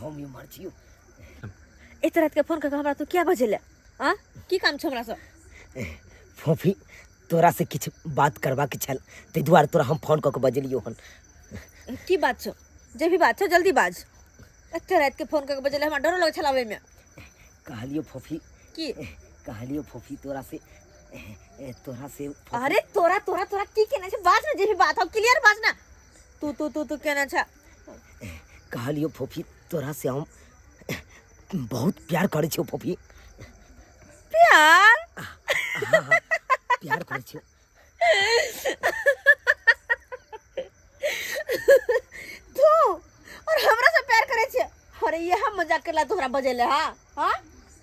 हम मर जियो। एते रात के फोन करके हमरा तो क्या बजेले हां की काम छ हमरा से? फूफी तोरा से किछ बात करबा के छल ते दुआरे तोरा हम फोन क के बजलियो हन। की बात छ? जे भी बात छ जल्दी बाज। एते रात के फोन करके बजेले हमरा डर लगे छलावे में। कहलियो फूफी की कहलियो फूफी तोरा से अरे तोरा तोरा तोरा की केना छ? बाज ना जे भी बात हो क्लियर बाज ना। तू केना छ? कहलियो फूफी तोरा से हम बहुत प्यार करे छियो फूफी। प्यार? हाँ, प्यार करे छियो। तू और हमरा से प्यार करे छ? अरे ये हम मजाक करला तोरा बजेले हां?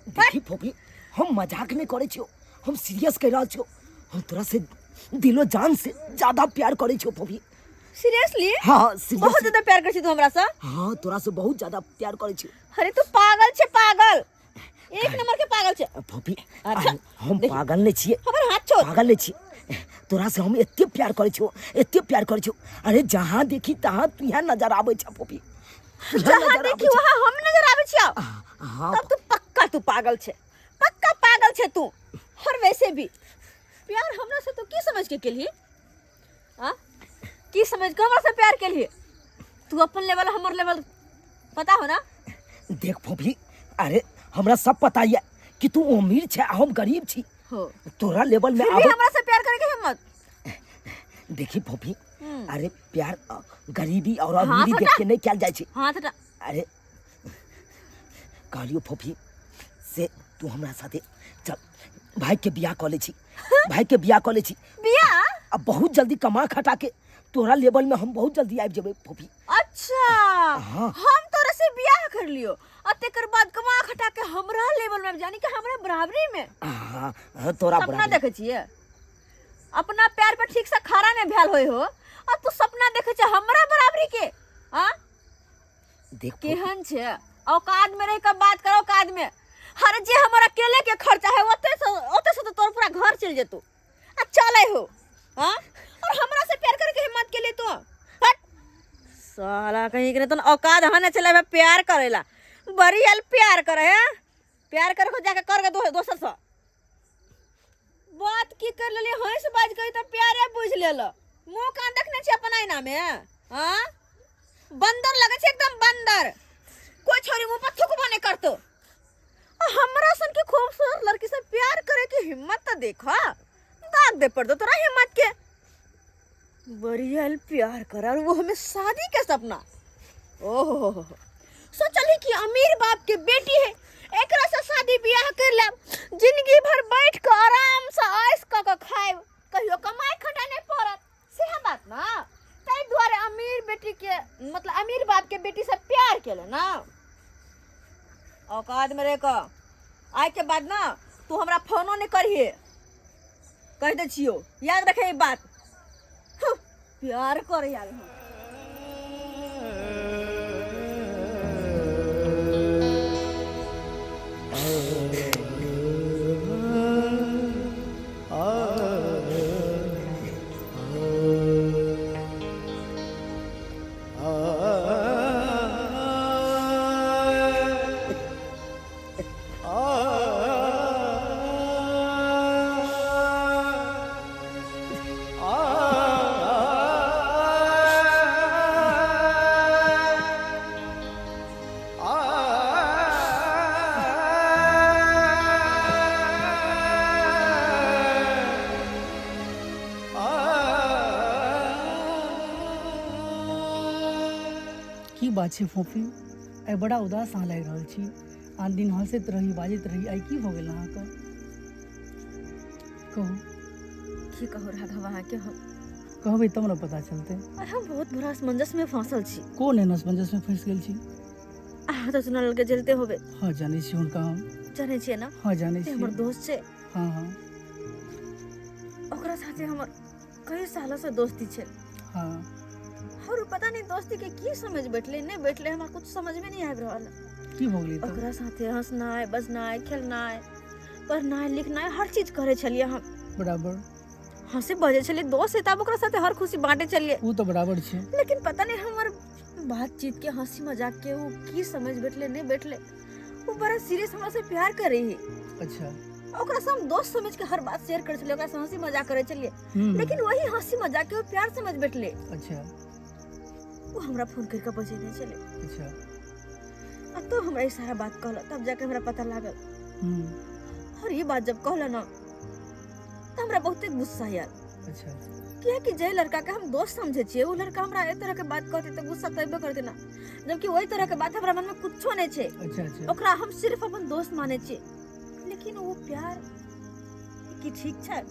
देखी फूफी हम मजाक नहीं करे छियो, हम सीरियस कह रहल छियो। हम तोरा से दिलो जान से ज्यादा प्यार करे छियो फूफी। सीरियसली? हाँ सीरियसली। बहुत ज्यादा प्यार कर छी तू हमरा से? हाँ तोरा से बहुत ज्यादा प्यार करे छियो। अरे तू पागल छे पागल, एक नंबर के पागल छे। फूफी अच्छा, हम पागल नहीं छिए। हमर हाथ छोड़। पागल नहीं छिए। तोरा से हम एते प्यार करे छियो, एते प्यार करे छियो। अरे जहाँ देखी तहाँ तू यहाँ नजर आवे छ फूफी। जहाँ देखी वहाँ हम नजर आवे छियो। हाँ तब तू पक्का तू पागल छे, पक्का पागल छे तू। और वैसे भी प्यार हमरा से तो की समझ के लिए हां की समझ के हमरा से प्यार के लिए? तू अपन लेवल हमर लेवल पता हो ना? देख फूफी अरे हमरा सब पता है कि तू अमीर छे हम गरीब छी हो। तोरा लेवल में आवे हमरा से प्यार करे के हिम्मत। देखी फूफी अरे प्यार गरीबी और अमीरी देख के नहीं किया जाय छे। हां था अरे कहलियो फूफी से तू हमरा साथे चल भाई के बियाह कर ले छी। भाई के बियाह कर ले छी। बियाह अब बहुत जल्दी कमा खटा के तोरा लेवल में हम बहुत जल्दी आबि जेबै फूफी। अच्छा हाँ। हम तोरा से बियाह कर लियो और तेकर बाद कमा खटा के हमरा लेवल में जानी कि हमरा बराबरी में। हां तोरा सपना बराबर देखे छिए अपना पैर पे ठीक से खड़ा नहीं भेल होय हो और तू सपना देखे छ हमरा बराबरी के? हां देख केहन छे औकात में रह के बात करो। औकात में हर जे हमरा अकेले के खर्चा है ओते से तो तोर पूरा घर चल जेतू। आ चले हो हां और हमरा से प्यार करे के हिम्मत के लिए तू हट साला कहीं के तन औकात हने चले प्यार करेला। बड़ी हल प्यार करे है प्यार करे को जाके कर के दोसर से बात की कर लेली हंस बाज गई तो प्यारे बुझ लेलो। मुंह कान देखने छी अपन आईना में हां बंदर लगे छे एकदम बंदर। कोई छोरी मुंह पर थूकबो नहीं करतो। हमरा सन के खूबसूरत लड़की से प्यार करे की हिम्मत तो देखा दाग दे पड़ दो तोरा हिम्मत के। बरियल प्यार कर और वो हमें शादी के सपना। ओहो सोचली कि अमीर बाप के बेटी है एकरा से शादी बियाह कर ले जिंदगी भर बैठ के आराम से ऐश क के खाए कहियो कमाई खटा नहीं पड़त से बात ना। तै द्वारे अमीर बेटी के मतलब अमीर बाप के बेटी से प्यार केले ना। औकात में रह के आय के बाद ना तू हमरा फोनो नहीं करिए कह दे छियो याद रखे बात। प्यार कर यार की बात छे फूफी आई बड़ा उदास अहाँ लग रहल छी। आन दिन हंसैत रही बाजैत रही आई की हो गेल अहाँके? कहू की कहो राघव अहाँ के हम कहबै तब न पता चलते। और हम बहुत बड़ा असमंजस में फंसल छी। कोन एहन असमंजस में फंस गेल छी? अहाँ तो सुनल के जलते होबे। हाँ जानै छी हुनका हम। जानै छियै ना? हाँ जानै छी। हमर दोस्त छे। हाँ हाँ ओकरा साथे हमर कई सालों से दोस्ती छे। हाँ और पता नहीं दोस्ती के की समझ बैठले नहीं बैठले हमरा कुछ समझ में नहीं आब रहल। की हो गेलै? ओकरा साथे हंसनाय बजनाय खेलनाय पढ़नाय लिखनाय हर चीज करे छलिए हम। बराबर। हंसी बजे चलिए दोस्त है तब ओकरा साथे हर खुशी बांटे चलिए। वो तो बराबर छे। लेकिन पता नहीं हमार बातचीत के हंसी मजाक के वो की समझ बैठले नहीं बैठले, वो बड़ा सीरियस हमरा से प्यार करे ही। अच्छा। ओकरा से हम दोस्त समझ के हर बात शेयर कर चलिए, ओकरा से हंसी मजाक करे चलिए, लेकिन वही हंसी मजाक के वो प्यार समझ बैठले। अच्छा। वो हमरा फोन करके बजे नहीं चले। अच्छा। अब तो हमरा सारा बात कहला तब जाके हमरा पता लागल। और ये बात जब कहला ना तो हमरा बहुते गुस्सा आयल। अच्छा। क्या कि जे लड़का के हम दोस्त समझे छिए वो लड़का हमरा ए तरह के बात कहते तो गुस्सा तइबे करते ना, जबकि वही तरह के बात हमरा मन में कुछो नहीं छे। अच्छा अच्छा। ओकरा हम सिर्फ अपन दोस्त माने छिए, लेकिन वो प्यार की ठीक छै।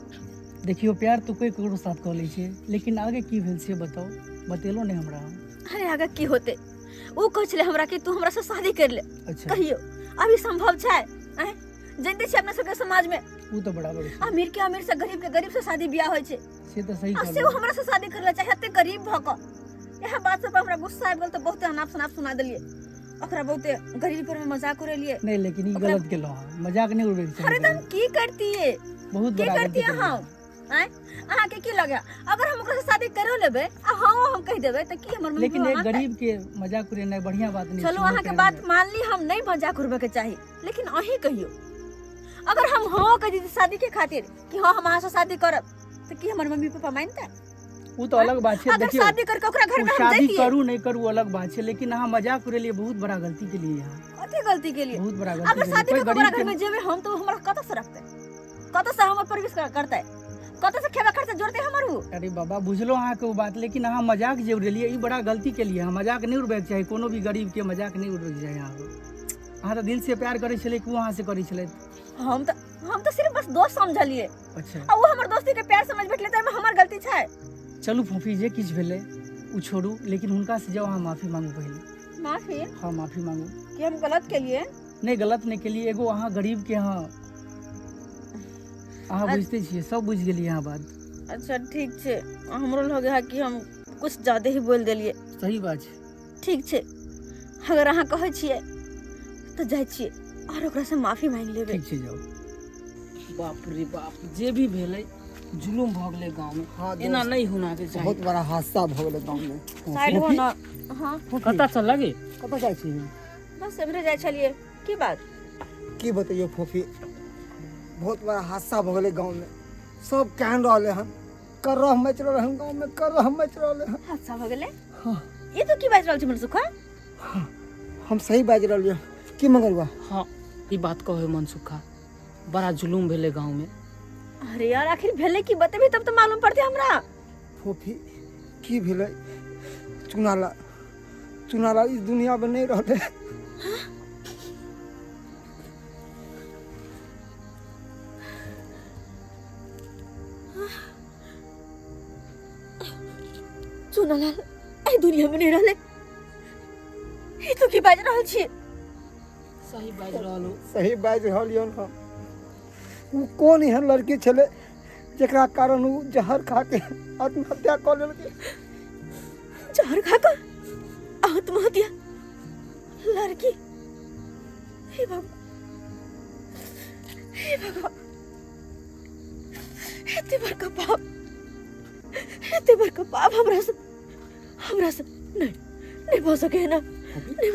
देखियो प्यार तो कोई ककरो साथ कह लै छै, लेकिन आगे की भेल से बताओ, बतेलो नहीं हमरा। अरे आगे की होते, वो कह छले हमरा कि तू हमरा से शादी कर ले। अच्छा। कहियो अभी संभव छै? जानते छी अपना सबके समाज में वो तो बराबर है। अमीर के अमीर से गरीब से शादी ब्याह होय छै। से तो सही से वो हमरा से शादी करले चाहते गरीब भक। यह बात सब हमरा गुस्सा आबि गेल तो बहुते अनाप शनाप सुना देलिए। ओकरा बहुते गरीबी पर में मजाक करे लिए। नहीं लेकिन ये गलत केलो, मजाक नहीं उड़बे के अरे तुम की करती है? बहुत की बड़ा करती है हम? अहाँ के की लगे अगर हम ओकरा से शादी करो लेबे आ हां हम कह देबे त की हमर मम्मी। लेकिन एक गरीब के मजाक करे नहीं बढ़िया बात नहीं। चलो अहाँ के बात मान ली, हम नहीं मजाक करबे के चाही, लेकिन अही कहियो अगर हम हां कह दी शादी के खातिर कि हां हम अहाँ से शादी करब त की हमर मम्मी पापा मानते? वो तो अलग बात है। देखिए शादी करके ओकरा घर में हम शादी जैतिए। करू नहीं करू अलग बात है, लेकिन हां मजाक करे लिए बहुत बड़ा गलती के लिए यहाँ। कथी गलती के लिए? बहुत बड़ा गलती। अगर शादी करके ओकरा घर में जेबे हम तो हमरा कत से रखते, कत से हमर परविश करते, कत से खेबा खर्चा जोड़ते हमरू। अरे बाबा बुझलो अहाँ के वो बात, लेकिन अहाँ मजाक जे उड़ेलिए ई बड़ा गलती के लिए। मजाक नहीं उड़बे के चाही, कोनो भी गरीब के मजाक नहीं उड़बे के चाही। अहाँ तो दिल से प्यार करे छले कि वो अहाँ से करे छले? हम तो सिर्फ बस दोस्त समझलिए। अच्छा। अब वो हमर दोस्ती के प्यार समझ बैठले त हमर गलती छै। चलू फूफी जे किछ भेले उ छोड़ू, लेकिन हुनका से जाओ अहाँ माफी मांगू पहले। माफी? हाँ माफी मांगू कि हम गलत के लिए? नहीं गलत नहीं के लिए। एगो अहाँ गरीब के अहाँ बुझते छिए, सब बुझ गेलिए अहाँ बात। अच्छा ठीक छै, हमरो लगे है कि हम कुछ ज्यादा ही बोल देलिए। सही बात है। ठीक छै, अगर अहाँ कहै छिए तो जाय छिए और ओकरा से माफी मांग लेबे। ठीक छै जाओ। बाप रे बाप, जे भी भेले जुलुम भ गेले गांव में। हाँ, एना नहीं होना के चाहिए। बहुत बड़ा हादसा भ गेलै गांव में। साइड हो ना। हां पता चल लगे कतऽ जाइ छी? बस एबरे जाय छलिए। की बात? की बतैयो फूफी, बहुत बड़ा हादसा भ गेलै गांव में। सब कहन रहले हन, करह मच रहले हन गांव में, करह मच रहले हन। हादसा भ गेले? हाँ। ये तो की बात रहल छै मनसुखा? हम सही बाज रहलिए की मंगलवा? हाँ ई बात कहे मनसुखा, बड़ा जुलुम भेले गांव में। अरे यार आखिर भेले की बतेबी तब तो मालूम पड़ते हमरा। फूफी की भेलै? चुनाला इस दुनिया में नहीं रहले। चुनालाल ए दुनिया में नहीं रहले। ई तो की बाज रहल छी? सही बाज रहलो। सही बाज रहलिए हम। वो कौन एहन लड़की छले जेकरा कारण वो जहर खा के आत्महत्या कर लेलकै? जहर खाकर आत्महत्या? लड़की? हे भगवान, हे भगवान, इतने बड़का पाप हमरा से नहीं हो सके है ना। नहीं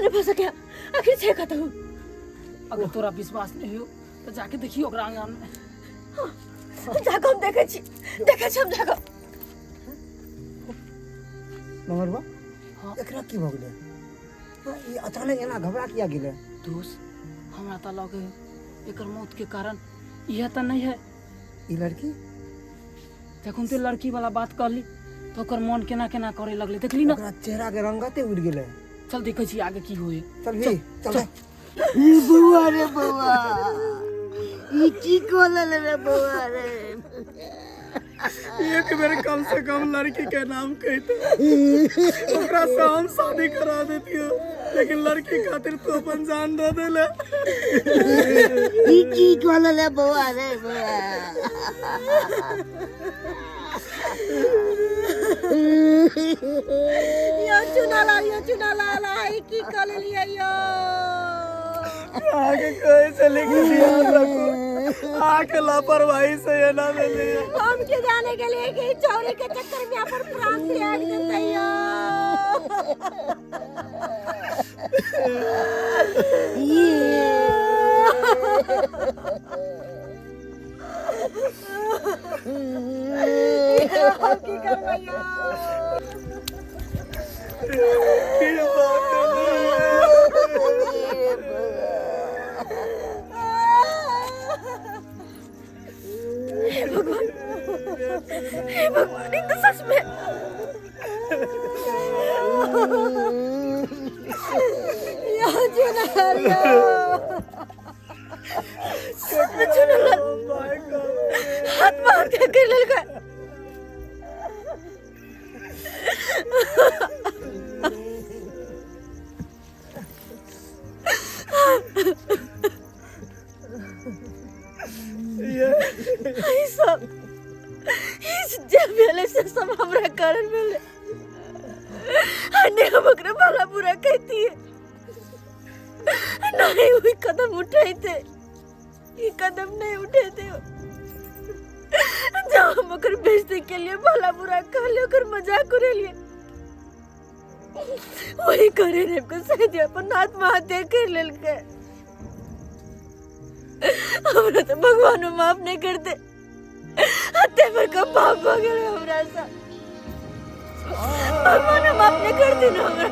हो सके। आखिर छे कहता हूँ। अगर तोरा विश्वास नहीं हो तो जाके देखियो ओकरा आंगन में। जाके हम देखे छी हम जाके। मंगलवा हाँ। एकरा की भ गेलै? ई अचानक एना घबरा किया गेलै? दोस्त हमरा त लगे एकर मौत के कारण यह त नहीं है। ई लड़की जखन ते लड़की वाला बात कहली तो ओकर मन केना केना करे लगले, देखली ना? ओकरा चेहरा के रंगते उड़ गेलै। चल देखे छी आगे की होए। चल भी चल। ई बुआ रे बुआ, ई की कोलल रे बुआ रे। एक बेर कम से कम लड़की के नाम कहते, ओकरा से हम शादी करा देतियो, लेकिन लड़की खातिर तो अपन जान दे देले। ई की कोलल रे बुआ रे बुआ। यो चुनाला ई की कर लिया यो। आगे कहे चले कि ध्यान रखो। आंख लापरवाही से ये ना मिली। हम के जाने के लिए कि चोरी के चक्कर में अपन प्राण त्याग देते हो की करवैया हे भगवान इन तो सच में यहाँ चुना सच में चुना हाथ मार के कर लगा ये सब इस जबेले से सब हमरा कारण मिले अन्य हम अकरे भला बुरा कहती है नहीं हुई कदम उठाए थे ये कदम नहीं उठे थे जब हम अकर बेइज्जती के लिए भला बुरा कह ले कर मजाक करे लिए वही करे रे को सही अपन आत्महत्या कर लेल के हमरा तो भगवान माफ नहीं करते हत्या पर का पाप हो गया हमरा सा भगवान माफ नहीं करते ना हमरा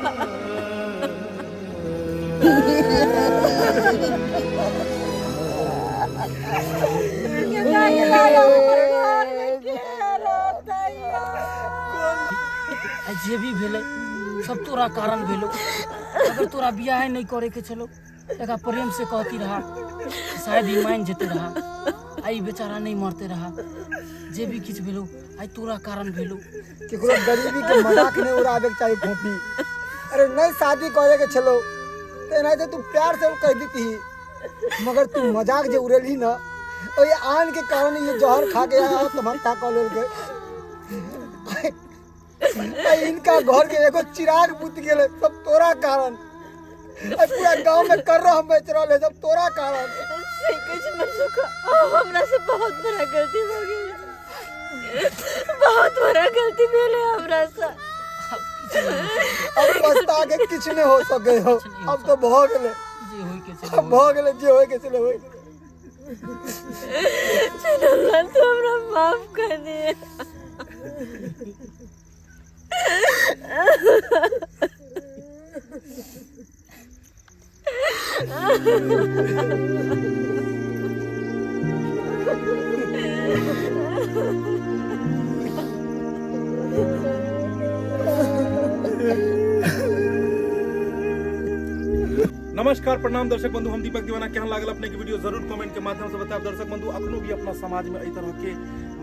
जे भी भेले सब तोरा कारण भेलो। अगर तोरा बियाह नहीं करे के चलो एका प्रेम से कहती रहा शायद ही मान जेते रहा आई बेचारा नहीं मरते रहा। जे भी किछ भेलो आई तोरा कारण भेलो। केकरो गरीबी के मजाक नहीं उड़ावे के चाहिए फोफी। अरे नहीं शादी करे के चलो तो नहीं तो तू प्यार से कह देती ही, मगर तू मजाक जे उड़ेली ना और ये आन के कारण ये जहर खा के आया तुम्हारे का कॉलेज के इनका घर के एगो चिराग बुझ गेले सब तोरा कारण। पूरा गांव में कर रहा हम बेच रहा सब तोरा कारण। से कुछ मत सुखा हमरा से बहुत बड़ा गलती हो गई बहुत बड़ा गलती भेले हमरा से। अब पछता के कुछ नहीं हो सके हो। अब तो भो गेले जे होई के अब भो गेले जे होय के चले होय। चलो तो हमरा माफ कर दे। नमस्कार प्रणाम दर्शक बंधु, हम दीपक दीवाना। केहन लागल अपने के वीडियो जरूर कमेंट के माध्यम से बताएब। दर्शक बंधु अखनो भी अपना समाज में एहि तरह के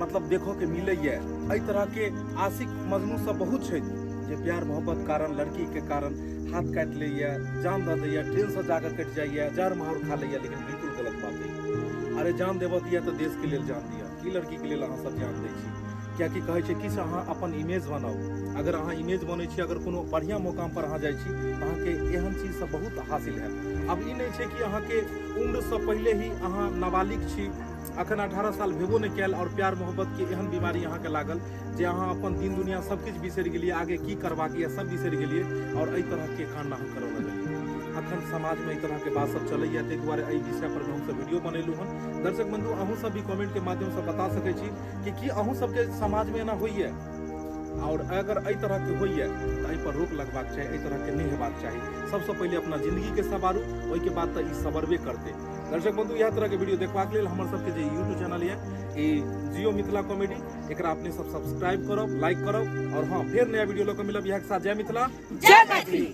मतलब देखो के मिले ये एहि तरह के आशिक मजनू सब बहुत छै जे प्यार मोहब्बत कारण लड़की के कारण हाथ काट ले जान दे दैया, ट्रेन से जाकर कट जाइए, जार माहौर खा लिया। लेकिन बिल्कुल गलत बात है। अरे जान देबो दिया तो देश के लिए जान दिया की लड़की के लिए अहाँ सब जान दै छी। क्या कि कहै छै कि से अहाँ अपन इमेज बनाओ। अगर अहाँ इमेज बनै छी, अगर कोनो बढ़िया मुकाम पर अहाँ जाइ छी तऽ अहाँके एहन चीज सब बहुत हासिल है। अब ई नहीं छै कि अहाँके उम्र से पहले ही अहाँ नाबालिग छी, अखन 18 साल भेबो नहीं कैल और प्यार मोहब्बत के एहन बीमारी अहाँके लागल जे अहाँ अपन दिन दुनिया सब किछु बिसरि गेलिए, आगे की करबाक यऽ सब बिसरि गेलिए और एहि तरह के कांड अहाँ करऽ लगलिए। अखन समाज में एहि तरह के बात सब चलैया, ताहि दुआरे एहि विषय पर हम सब वीडियो बनेलू हन। दर्शक बंधु अहूँ सब भी कमेंट के माध्यम से बता सकै छी कि अहूँ सबके समाज में एना होइए और अगर एहि तरह के होइए तो एहि पर रोक लगबाक चाहिए, एहि तरह के नहीं हेबाक चाहिए। सबसे पहले अपना जिंदगी के सवारू, ओहि के बाद तो ई सबरबे करते। दर्शक बंधु यह तरह के वीडियो देखबाक लेल हमर सबके जे यूट्यूब चैनल है जियो मिथिला कॉमेडी, एकरा अपने सब सब्सक्राइब करब, लाइक करब और हाँ फिर नया वीडियो लऽ कऽ मिलब। इएह के साथ जय मिथिला जय मैथिली।